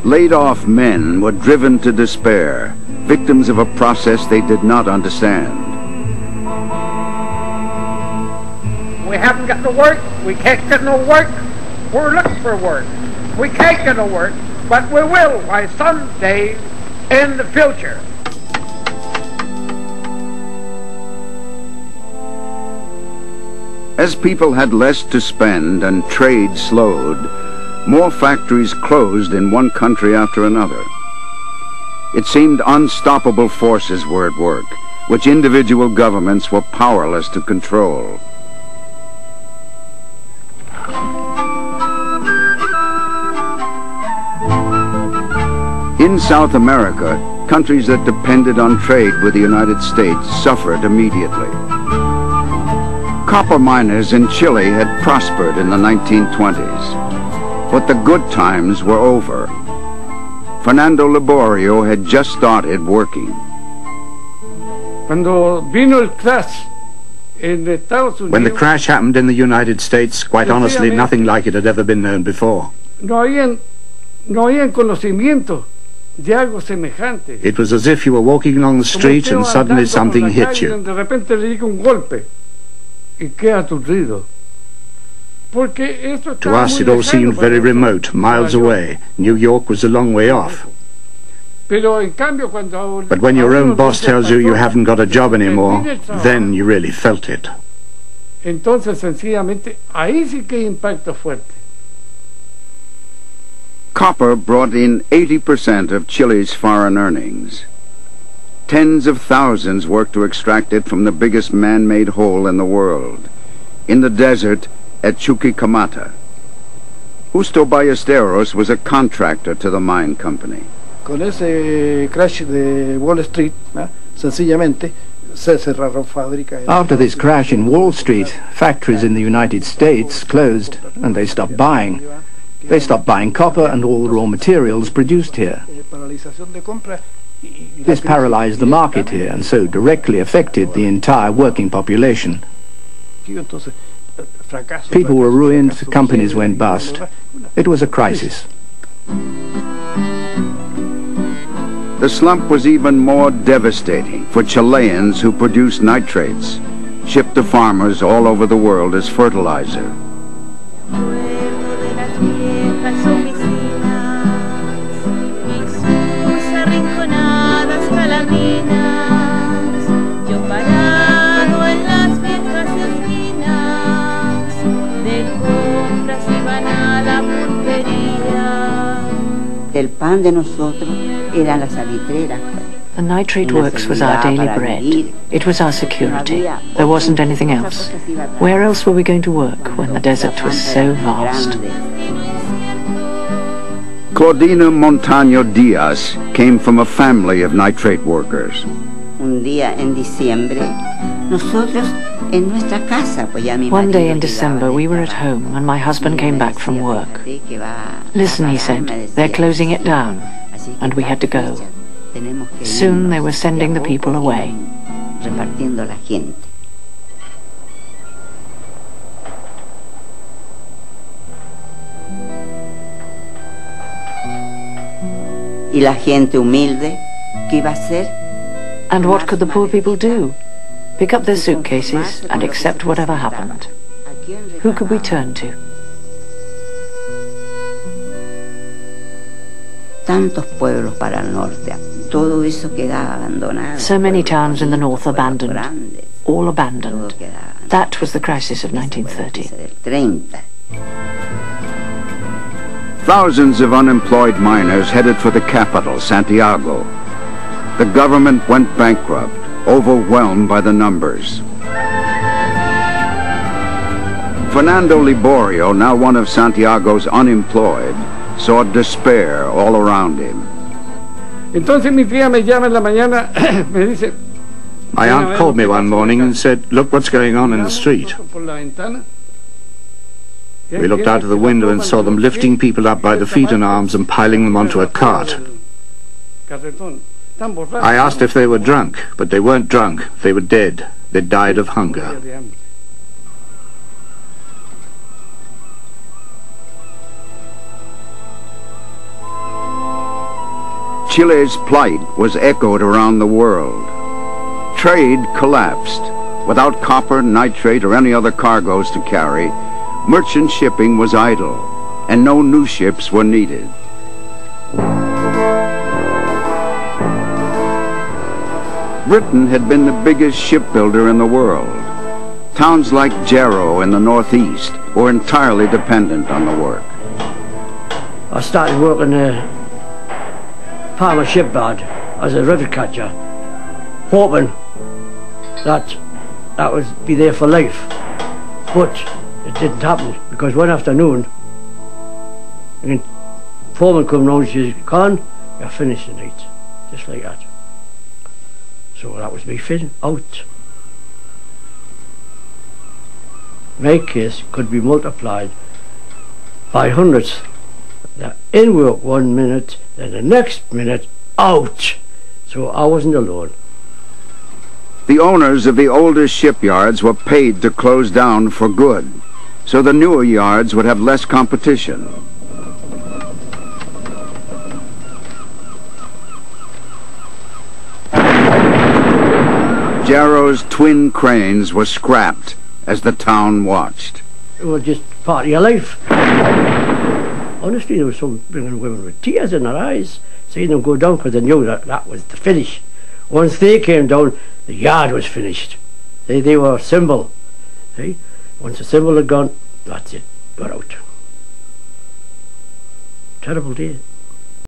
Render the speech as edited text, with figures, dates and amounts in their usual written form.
Laid-off men were driven to despair, victims of a process they did not understand. We haven't got no work, we can't get no work, we're looking for work. We can't get no work, but we will by someday in the future. As people had less to spend and trade slowed, more factories closed in one country after another. It seemed unstoppable forces were at work, which individual governments were powerless to control. In South America, countries that depended on trade with the United States suffered immediately. Copper miners in Chile had prospered in the 1920s. But the good times were over. Fernando Liborio had just started working. When the crash happened in the United States, quite honestly, nothing like it had ever been known before. It was as if you were walking along the street and suddenly something hit you. To us it all seemed very remote, miles away. New York was a long way off. But when your own boss tells you you haven't got a job anymore, then you really felt it. Copper brought in 80% of Chile's foreign earnings. Tens of thousands worked to extract it from the biggest man-made hole in the world, in the desert at Chuquicamata. Justo Ballesteros was a contractor to the mine company. Con ese crash de Wall Street, sencillamente se cerraron fábricas. After this crash in Wall Street, factories in the United States closed and they stopped buying. They stopped buying copper and all the raw materials produced here. This paralyzed the market here and so directly affected the entire working population. People were ruined, companies went bust. It was a crisis. The slump was even more devastating for Chileans who produced nitrates, shipped to farmers all over the world as fertilizer. El pan de nosotros era la salitrera. The nitrate works was our daily bread. It was our security. There wasn't anything else. Where else were we going to work when the desert was so vast? CLAUDINA Montaño Diaz came from a family of nitrate workers. Un día en diciembre, nosotros en nuestra casa, pues ya mi One day in December we were at home and my husband came back from work. Listen, he said, they're closing it down, and we had to go. Soon they were sending the people away. Repartiendo la gente. Y la gente humilde, ¿qué iba a hacer? And what could the poor people do? Pick up their suitcases and accept whatever happened. Who could we turn to? Tantos pueblos para el norte, todo eso quedaba abandonado. So many towns in the north abandoned, all abandoned. That was the crisis of 1930. Thousands of unemployed miners headed for the capital, Santiago. The government went bankrupt, overwhelmed by the numbers. Fernando Liborio, now one of Santiago's unemployed, saw despair all around him. Entonces mi tía me llama en la mañana, me dice. My aunt called me one morning and said, "Look what's going on in the street." We looked out of the window and saw them lifting people up by the feet and arms and piling them onto a cart. I asked if they were drunk, but they weren't drunk. They were dead. They died of hunger. Chile's plight was echoed around the world. Trade collapsed. Without copper, nitrate, or any other cargoes to carry, merchant shipping was idle, and no new ships were needed. Britain had been the biggest shipbuilder in the world. Towns like JARROW in the northeast were entirely dependent on the work. I started working at Palmer Shipyard as a rivet catcher, hoping that would be there for life. But it didn't happen, because one afternoon, the foreman come round and she said, "Con, you're finished tonight," just like that. So that was me fit out. My case could be multiplied by hundreds. They're in work 1 minute, then the next minute out. So I wasn't alone. The owners of the oldest shipyards were paid to close down for good, so the newer yards would have less competition. JARROW's twin cranes were scrapped as the town watched. It was just part of your life. Honestly, there was some bringing women with tears in their eyes, seeing them go down, because they knew that was the finish. Once they came down, the yard was finished. They were a symbol. See? Once the symbol had gone, that's it, we're out. Terrible day.